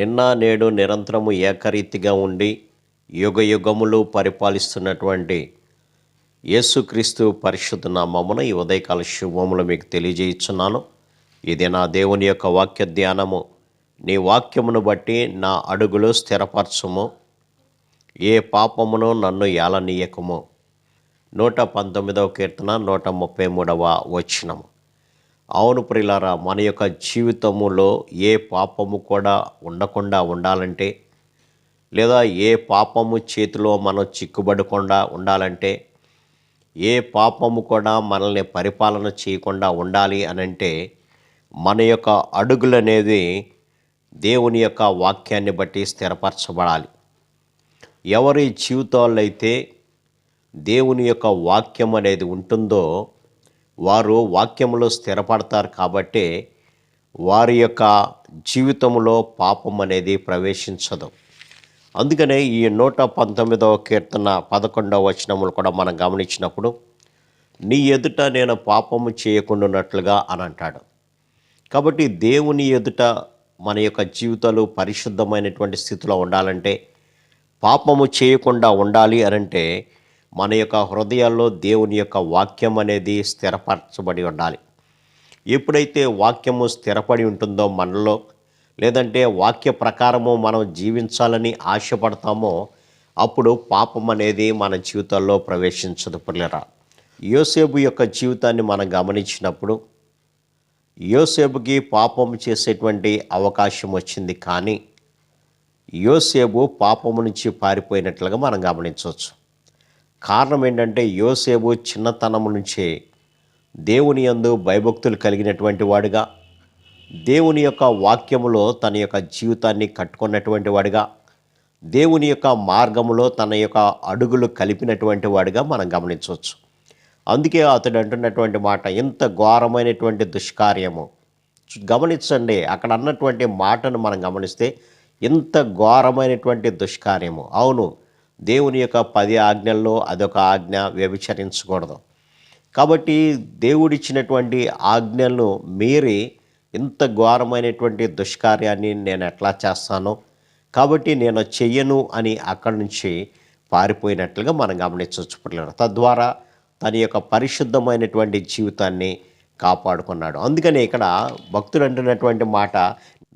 నిన్న నేడు నిరంతరము ఏకరీతిగా ఉండి యుగయుగములు పరిపాలిస్తున్నటువంటి యేసుక్రీస్తు పరిశుద్ధ నామమున ఈ ఉదయకాల శుభములు మీకు తెలియజేయుచున్నాను. ఇది నా దేవుని యొక్క వాక్య ధ్యానము. నీ వాక్యమును బట్టి నా అడుగులు స్థిరపరచుము, ఏ పాపమును నన్ను ఏలనీయకము. 119వ కీర్తన 133వ వచనము. అవును ప్రియులారా, మన యొక్క జీవితములో ఏ పాపము కూడా ఉండకుండా ఉండాలంటే, లేదా ఏ పాపము చేతిలో మనం చిక్కుబడకుండా ఉండాలంటే, ఏ పాపము కూడా మనల్ని పరిపాలన చేయకుండా ఉండాలి అనంటే, మన యొక్క అడుగులు అనేది దేవుని యొక్క వాక్యాన్ని బట్టి స్థిరపరచబడాలి. ఎవరి జీవితాల్లో అయితే దేవుని యొక్క వాక్యం అనేది ఉంటుందో వారు వాక్యములో స్థిరపడతారు. కాబట్టి వారి యొక్క జీవితంలో పాపం అనేది ప్రవేశించదు. అందుకనే ఈ 119వ కీర్తన 11వ వచనములు కూడా మనం గమనించినప్పుడు, నీ ఎదుట నేను పాపము చేయకుండానట్లుగా అని అంటాడు. కాబట్టి దేవుని ఎదుట మన యొక్క జీవితాలు పరిశుద్ధమైనటువంటి స్థితిలో ఉండాలంటే, పాపము చేయకుండా ఉండాలి అనంటే, మన యొక్క హృదయాల్లో దేవుని యొక్క వాక్యం అనేది స్థిరపరచబడి ఉండాలి. ఎప్పుడైతే వాక్యము స్థిరపడి ఉంటుందో మనలో, లేదంటే వాక్య ప్రకారము మనం జీవించాలని ఆశపడతామో, అప్పుడు పాపం అనేది మన జీవితాల్లో ప్రవేశించదు. పిల్లరా, యోసేపు యొక్క జీవితాన్ని మనం గమనించినప్పుడు, యోసేపుకి పాపం చేసేటువంటి అవకాశం వచ్చింది. కానీ యోసేపు పాపము నుంచి పారిపోయినట్లుగా మనం గమనించవచ్చు. కారణం ఏంటంటే, యోసేపు చిన్నతనం నుంచే దేవుని యందు భయభక్తులు కలిగినటువంటి వాడుగా, దేవుని యొక్క వాక్యములో తన యొక్క జీవితాన్ని కట్టుకున్నటువంటి వాడుగా, దేవుని యొక్క మార్గములో తన యొక్క అడుగులు కలిపినటువంటి వాడుగా మనం గమనించవచ్చు. అందుకే అతడు అంటున్నటువంటి మాట, ఇంత ఘోరమైనటువంటి దుష్కార్యము. గమనించండి, అక్కడ అన్నటువంటి మాటను మనం గమనిస్తే, ఇంత ఘోరమైనటువంటి దుష్కార్యము. అవును, దేవుని యొక్క 10 ఆజ్ఞల్లో అదొక ఆజ్ఞ, వ్యభిచరించకూడదు. కాబట్టి దేవుడిచ్చినటువంటి ఆజ్ఞలను మీరి ఇంత ఘోరమైనటువంటి దుష్కార్యాన్ని నేను ఎట్లా చేస్తాను, కాబట్టి నేను చెయ్యను అని అక్కడి నుంచి పారిపోయినట్లుగా మనం గమనించవచ్చు పిల్లలు. తద్వారా తన యొక్క పరిశుద్ధమైనటువంటి జీవితాన్ని కాపాడుకున్నాడు. అందుకని ఇక్కడ భక్తుడు అంటున్నటువంటి మాట,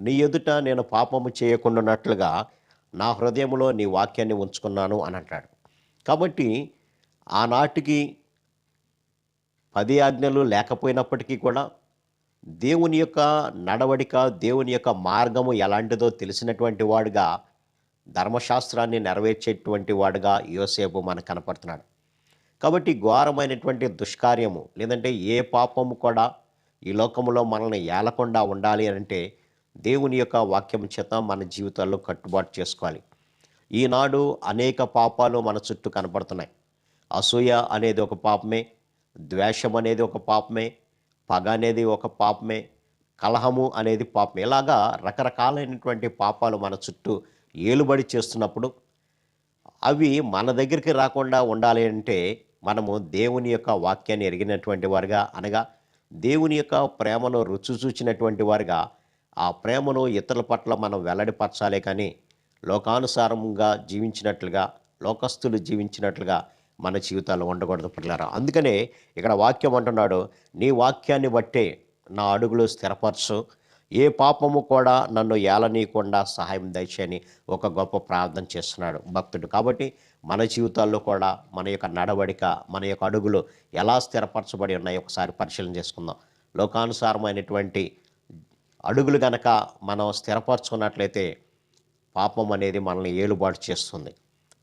నీ ఎదుట నేను పాపము చేయకుండానట్లుగా నా హృదయంలో నీ వాక్యాన్ని ఉంచుకున్నాను అని అంటాడు. కాబట్టి ఆనాటికి 10 ఆజ్ఞలు లేకపోయినప్పటికీ కూడా దేవుని యొక్క నడవడిక, దేవుని యొక్క మార్గము ఎలాంటిదో తెలిసినటువంటి వాడుగా, ధర్మశాస్త్రాన్ని నెరవేర్చేటువంటి వాడుగా యోసేపు మనకు కనపడుతున్నాడు. కాబట్టి ఘోరమైనటువంటి దుష్కార్యము, లేదంటే ఏ పాపము కూడా ఈ లోకములో మనల్ని ఏలకుండా ఉండాలి అంటే, దేవుని యొక్క వాక్యం చేత మన జీవితాల్లో కట్టుబాటు చేసుకోవాలి. ఈనాడు అనేక పాపాలు మన చుట్టూ కనపడుతున్నాయి. అసూయ అనేది ఒక పాపమే, ద్వేషం అనేది ఒక పాపమే, పగ అనేది ఒక పాపమే, కలహము అనేది పాపమే. ఇలాగా రకరకాలైనటువంటి పాపాలు మన చుట్టూ ఏలుబడి చేస్తున్నప్పుడు, అవి మన దగ్గరికి రాకుండా ఉండాలి అంటే, మనము దేవుని యొక్క వాక్యాన్ని ఎరిగినటువంటి వారుగా, అనగా దేవుని యొక్క ప్రేమను రుచి చూచినటువంటి వారుగా, ఆ ప్రేమను ఇతరుల పట్ల మనం వెల్లడిపరచాలే కానీ, లోకానుసారంగా జీవించినట్లుగా, లోకస్తులు జీవించినట్లుగా మన జీవితాలు ఉండకూడదు పిల్లరా. అందుకనే ఇక్కడ వాక్యం అంటున్నాడు, నీ వాక్యాన్ని బట్టే నా అడుగులు స్థిరపరచు, ఏ పాపము కూడా నన్ను ఏలనీయకుండా సహాయం దయచేయని ఒక గొప్ప ప్రార్థన చేస్తున్నాడు భక్తుడు. కాబట్టి మన జీవితాల్లో కూడా మన యొక్క నడవడిక, మన యొక్క అడుగులు ఎలా స్థిరపరచబడి ఉన్నాయో ఒకసారి పరిశీలన చేసుకుందాం. లోకానుసారమైనటువంటి అడుగులు గనక మనం స్థిరపరచుకున్నట్లయితే పాపం అనేది మనల్ని ఏలుబాటు చేస్తుంది.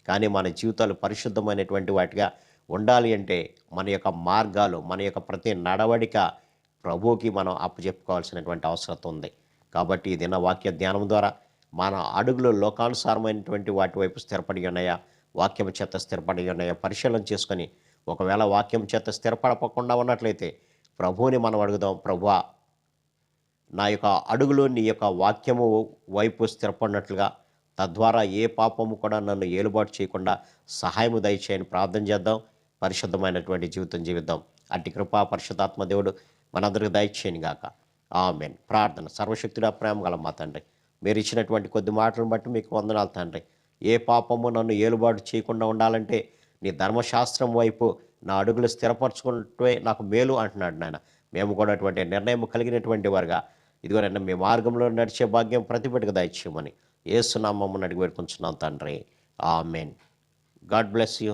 కానీ మన జీవితాలు పరిశుద్ధమైనటువంటి వాటిగా ఉండాలి అంటే, మన యొక్క మార్గాలు, మన యొక్క ప్రతి నడవడిక ప్రభువుకి మనం అప్పచెప్పుకోవాల్సినటువంటి అవసరం ఉంది. కాబట్టి ఈ దిన వాక్య ధ్యానం ద్వారా మన అడుగులు లోకానుసారమైనటువంటి వాటి వైపు స్థిరపడి ఉన్నాయా, వాక్యం చేత స్థిరపడి ఉన్నాయా పరిశీలన చేసుకొని, ఒకవేళ వాక్యం చేత స్థిరపడకుండా ఉన్నట్లయితే ప్రభువుని మనం అడుగుదాం, ప్రభువా నా యొక్క అడుగులు నీ యొక్క వాక్యము వైపు స్థిరపడినట్లుగా, తద్వారా ఏ పాపము కూడా నన్ను ఏలుబాటు చేయకుండా సహాయము దయచేయని ప్రార్థన చేద్దాం. పరిశుద్ధమైనటువంటి జీవితం జీవిద్దాం. అట్టి కృపా పరిశుద్ధాత్మ దేవుడు మనందరికి దయచేయను గాక. ఆమేన్. ప్రార్థన. సర్వశక్తుడా, ప్రేమ గల మా తండ్రి, మీరు ఇచ్చినటువంటి కొద్ది మాటలను బట్టి మీకు వందనాలు తండ్రి. ఏ పాపము నన్ను ఏలుబాటు చేయకుండా ఉండాలంటే నీ ధర్మశాస్త్రం వైపు నా అడుగులు స్థిరపరచుకుంటే నాకు మేలు అంటున్నాడు నాయన. మేము కూడా అటువంటి నిర్ణయం కలిగినటువంటి వారుగా ఇదిగో నన్ను మీ మార్గంలో నడిచే భాగ్యం ప్రతి బిడ్డకు దయచేయమని యేసు నామమున అడిగి వేడుకుంటున్నాం తండ్రి. ఆమేన్. God bless you.